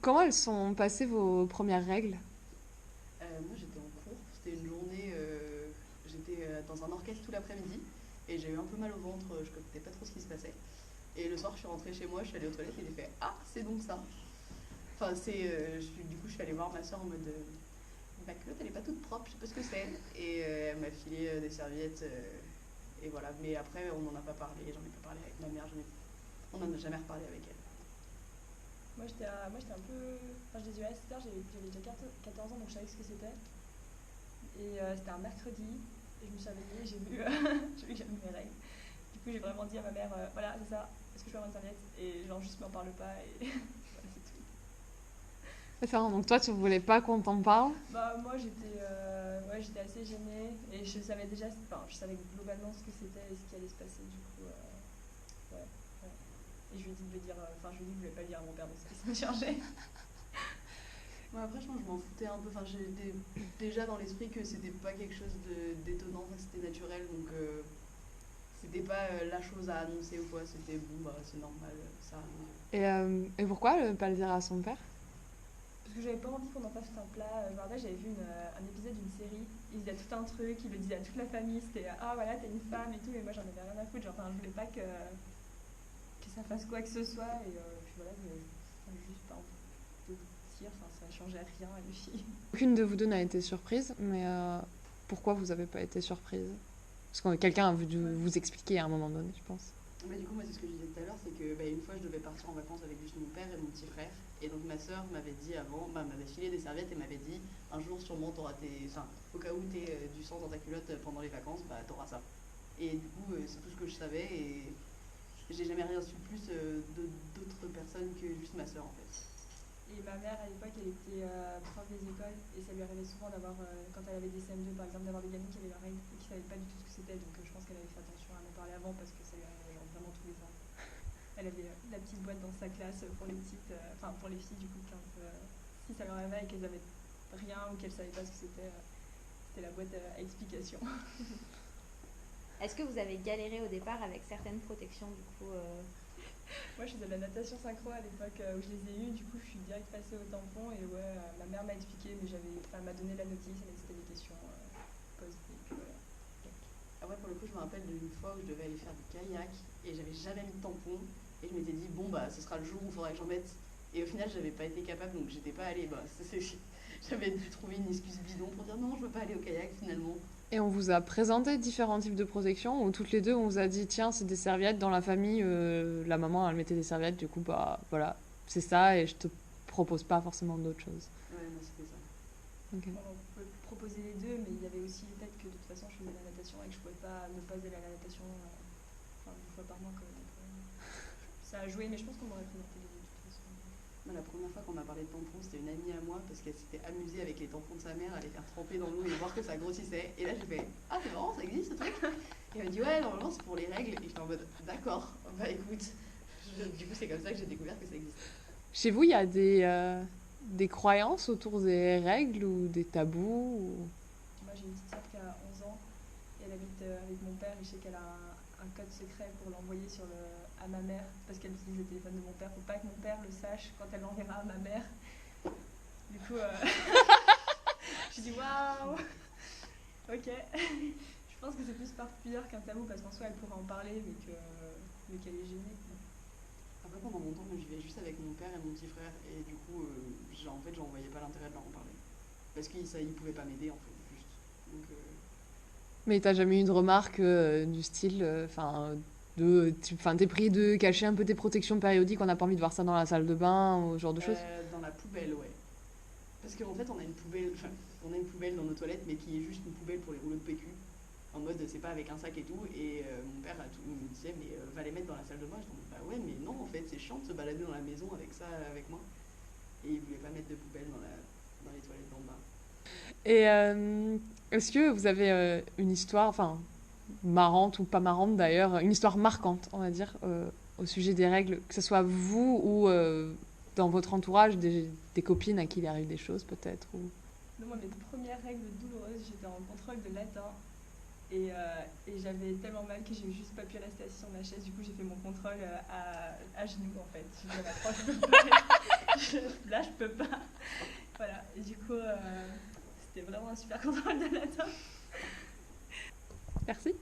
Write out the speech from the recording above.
Comment elles sont passées vos premières règles? Moi, j'étais en cours. C'était une journée. J'étais dans un orchestre tout l'après-midi et j'ai eu un peu mal au ventre. Je ne comprenais pas trop ce qui se passait. Et le soir, je suis rentrée chez moi, je suis allée aux toilettes et j'ai fait ah, c'est donc ça. Enfin, du coup, je suis allée voir ma soeur en mode ma culotte, elle est pas toute propre, je sais pas ce que c'est. Et elle m'a filé des serviettes. Et voilà. Mais après, on n'en a pas parlé. J'en ai pas parlé avec ma mère. On n'en a jamais reparlé avec elle. Moi, j'étais un peu. Enfin, je les ai eu assez tard, j'avais déjà 14 ans, donc je savais ce que c'était. Et c'était un mercredi, et je me suis réveillée, j'ai vu, j'ai vu que j'avais mes règles. Du coup, j'ai vraiment dit à ma mère, voilà, c'est ça, est-ce que je peux avoir une serviette? Et genre, juste m'en parle pas, et voilà, c'est tout. Enfin, donc toi, tu voulais pas qu'on t'en parle? Bah, moi, ouais, j'étais assez gênée, et je savais déjà, enfin, je savais globalement ce que c'était et ce qui allait se passer, du coup, ouais, ouais. Et je lui ai dit de le dire, enfin, je lui ai dit que je voulais pas le dire à mon père, donc ça me chargeait. Moi, après, je pense que je m'en foutais un peu. Enfin, j'ai déjà dans l'esprit que c'était pas quelque chose d'étonnant, enfin, c'était naturel, donc c'était pas la chose à annoncer ou quoi. C'était bon, bah c'est normal, ça arrive. Et pourquoi pas le dire à son père? Parce que j'avais pas envie qu'on en fasse un plat. Je me rappelle, j'avais vu un épisode d'une série, il faisait tout un truc, il le disait à toute la famille, c'était ah voilà, t'es une femme et tout, et moi j'en avais rien à foutre, genre, enfin, je voulais pas que ça fasse quoi que ce soit, et puis voilà, juste pas envie de dire, enfin, ça changeait rien à lui. Aucune de vous deux n'a été surprise, mais pourquoi vous avez pas été surprise? Parce que quelqu'un a dû Ouais. vous expliquer à un moment donné, je pense. Bah, du coup, moi, c'est ce que je disais tout à l'heure, c'est que bah, une fois, je devais partir en vacances avec juste mon père et mon petit frère. Et donc, ma soeur m'avait dit avant, bah, m'avait filé des serviettes et m'avait dit un jour, sûrement, t'auras enfin, au cas où t'es du sang dans ta culotte pendant les vacances, bah, t'auras ça. Et du coup, c'est tout ce que je savais et j'ai jamais rien su plus d'autres personnes que juste ma soeur en fait. Et ma mère, à l'époque, elle était prof des écoles, et ça lui arrivait souvent d'avoir, quand elle avait des CM2 par exemple, d'avoir des gamins qui avaient leurs règles et qui savaient pas du tout ce que c'était, donc je pense qu'elle avait fait attention à m'en parler avant parce que ça lui arrivait genre, vraiment tous les ans. Elle avait la petite boîte dans sa classe pour les petites, enfin pour les filles du coup, quand, si ça leur arrivait et qu'elles avaient rien ou qu'elles savaient pas ce que c'était la boîte à explication. Est-ce que vous avez galéré au départ avec certaines protections du coup Moi, je faisais de la natation synchro à l'époque où je les ai eues. Du coup, je suis direct passée au tampon. Et ouais, ma mère m'a expliqué, mais elle m'a donné la notice, elle m'a dit c'était des questions posées. Et puis voilà. Après, pour le coup, je me rappelle d'une fois où je devais aller faire du kayak et j'avais jamais mis de tampon. Et je m'étais dit, bon, bah, ce sera le jour où il faudra que j'en mette. Et au final, j'avais pas été capable, donc j'étais pas allée. Bah, j'avais dû trouver une excuse bidon pour dire non, je veux pas aller au kayak finalement. Et on vous a présenté différents types de protections, ou toutes les deux, on vous a dit, tiens, c'est des serviettes dans la famille, la maman, elle mettait des serviettes, du coup, bah voilà, c'est ça, et je te propose pas forcément d'autres choses. Ouais, moi, c'était ça. Ok. Bon, on pouvait proposer les deux, mais il y avait aussi le fait que de toute façon, je faisais la natation et que je pouvais pas ne pas aller à la natation enfin, une fois par mois. Quoi, donc, ça a joué, mais je pense qu'on m'aurait présenté les deux de toute façon. Moi, la première fois qu'on m'a parlé de tampons, c'était une amie à moi parce qu'elle s'était amusée avec les tampons de sa mère à les faire tremper dans l'eau et voir que ça grossissait. Et là, j'ai fait ah, c'est marrant, ça existe ce truc. Et elle m'a dit ouais, normalement c'est pour les règles. Et j'étais en mode d'accord, bah écoute. Du coup, c'est comme ça que j'ai découvert que ça existait. Chez vous, il y a des croyances autour des règles ou des tabous Moi, j'ai une petite sœur qui a 11 ans et elle habite avec mon père et je sais qu'elle a un code secret pour l'envoyer à ma mère parce qu'elle utilise le téléphone de mon père. Faut pas que mon père le sache quand elle l'enverra à ma mère. Du coup, je dis waouh, ok. Je pense que c'est plus par pudeur qu'un tabou parce qu'en soi elle pourrait en parler mais qu'elle est gênée. Après, pendant longtemps, moi, je vivais juste avec mon père et mon petit frère. Et du coup, en fait, j'en voyais pas l'intérêt de leur en parler. Parce qu'ils pouvaient pas m'aider, en fait, juste. Donc, Mais t'as jamais eu de remarque du style, t'es pris de cacher un peu tes protections périodiques, on n'a pas envie de voir ça dans la salle de bain, ou ce genre de choses? dans la poubelle, ouais. Parce qu'en fait, on a une poubelle dans nos toilettes, mais qui est juste une poubelle pour les rouleaux de PQ. En mode, c'est pas avec un sac et tout. Et mon père me disait, mais va les mettre dans la salle de bain. Je dis, bah ouais, mais non, en fait, c'est chiant de se balader dans la maison avec ça avec moi. Et il voulait pas mettre de poubelle dans les toilettes d'en bas. Et est-ce que vous avez une histoire, enfin, marrante ou pas marrante d'ailleurs, une histoire marquante, on va dire, au sujet des règles, que ce soit vous ou dans votre entourage, des copines à qui il arrive des choses peut-être ou... Non, moi, mes premières règles douloureuses, j'étais en contrôle de latin et j'avais tellement mal que j'ai juste pas pu rester assise sur ma chaise. Du coup, j'ai fait mon contrôle à genoux en fait. J'ai dit à ma prof, là, je peux pas. Voilà, et du coup, c'était vraiment un super contrôle de la dent. Merci.